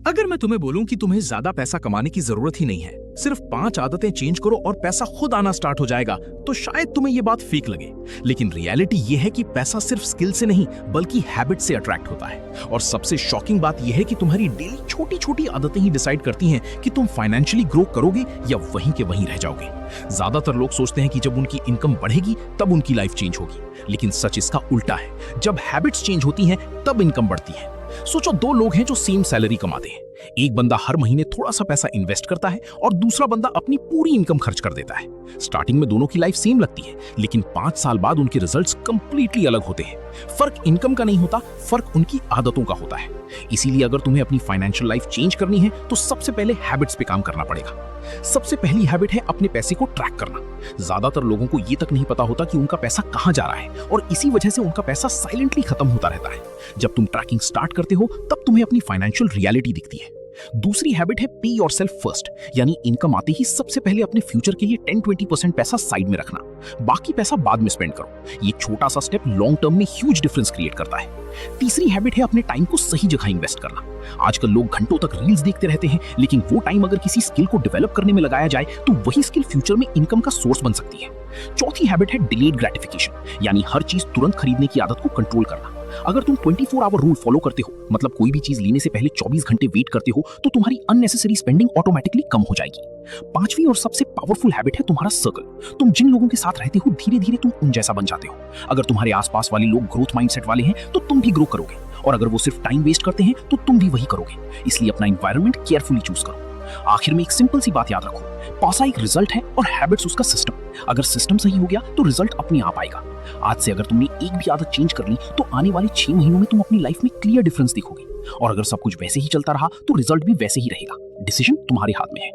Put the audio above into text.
अगर मैं तुम्हें बोलूं कि तुम्हें ज्यादा पैसा कमाने की जरूरत ही नहीं है, सिर्फ 5 आदतें चेंज करो और पैसा खुद आना स्टार्ट हो जाएगा, तो शायद तुम्हें यह बात फेक लगे। लेकिन रियलिटी यह है कि पैसा सिर्फ स्किल से नहीं बल्कि हैबिट से अट्रैक्ट होता है। और सबसे शॉकिंग बात यह है कि तुम्हारी डेली छोटी छोटी आदतें ही डिसाइड करती हैं कि तुम फाइनेंशियली ग्रो करोगे या वहीं के वहीं रह जाओगे। ज्यादातर लोग सोचते हैं कि जब उनकी इनकम बढ़ेगी तब उनकी लाइफ चेंज होगी, लेकिन सच इसका उल्टा है। जब हैबिट्स चेंज होती हैं तब इनकम बढ़ती है। सोचो, 2 लोग हैं जो सेम सैलरी कमाते हैं। एक बंदा हर महीने थोड़ा सा पैसा इन्वेस्ट करता है और दूसरा बंदा अपनी पूरी इनकम खर्च कर देता है। स्टार्टिंग में दोनों की लाइफ सेम लगती है, लेकिन 5 साल बाद उनके रिजल्ट्स कंप्लीटली अलग होते हैं। फर्क इनकम का नहीं होता, फर्क उनकी आदतों का होता है। इसीलिए अगर तुम्हें अपनी फाइनेंशियल लाइफ चेंज करनी है तो सबसे पहले हैबिट्स पे काम करना पड़ेगा। सबसे पहली हैबिट है अपने पैसे को ट्रैक करना। ज्यादातर लोगों को ये तक नहीं पता होता कि उनका पैसा कहां जा रहा है और इसी वजह से उनका पैसा साइलेंटली खत्म होता रहता है। जब तुम ट्रैकिंग स्टार्ट करते हो तब तुम्हें अपनी फाइनेंशियल रियलिटी दिखती है। दूसरी हैबिट है पे योरसेल्फ फर्स्ट, यानी इनकम आते ही सबसे पहले अपने फ्यूचर के लिए 10-20% पैसा साइड में रखना, बाकी पैसा बाद में स्पेंड करो। ये छोटा सा स्टेप लॉन्ग टर्म में ह्यूज डिफरेंस क्रिएट करता है। तीसरी हैबिट है अपने टाइम को सही जगह इन्वेस्ट करना। आजकल लोग घंटों तक रील्स देखते रहते हैं, लेकिन वो टाइम अगर किसी स्किल को डेवलप करने में लगाया जाए तो वही स्किल फ्यूचर में इनकम का सोर्स बन सकती है। चौथी हैबिट है डिलेड ग्रेटिफिकेशन, यानी हर चीज तुरंत खरीदने की आदत को कंट्रोल करना। अगर तुम 24 आवर रूल फॉलो करते हो, मतलब कोई भी चीज लेने से पहले 24 घंटे वेट करते हो, तो तुम्हारी अननेसेसरी स्पेंडिंग ऑटोमेटिकली कम हो जाएगी। पांचवी और सबसे पावरफुल हैबिट है तुम्हारा सर्कल। तुम जिन लोगों के साथ रहते हो धीरे धीरे तुम उन जैसा बन जाते हो। अगर तुम्हारे आसपास वाले लोग ग्रोथ माइंडसेट वाले हैं तो तुम भी ग्रो करोगे, और अगर वो सिर्फ टाइम वेस्ट करते हैं तो तुम भी वही करोगे। इसलिए अपना एनवायरनमेंट केयरफुली चूज करो। आखिर में एक सिंपल सी बात याद रखो, पैसा एक रिजल्ट है और हैबिट्स उसका सिस्टम। अगर सिस्टम सही हो गया तो रिजल्ट अपने आप आएगा। आज से अगर तुमने एक भी आदत चेंज कर ली तो आने वाले 6 महीनों में तुम अपनी लाइफ में क्लियर डिफरेंस देखोगे, और अगर सब कुछ वैसे ही चलता रहा तो रिजल्ट भी वैसे ही रहेगा। डिसीजन तुम्हारे हाथ में है।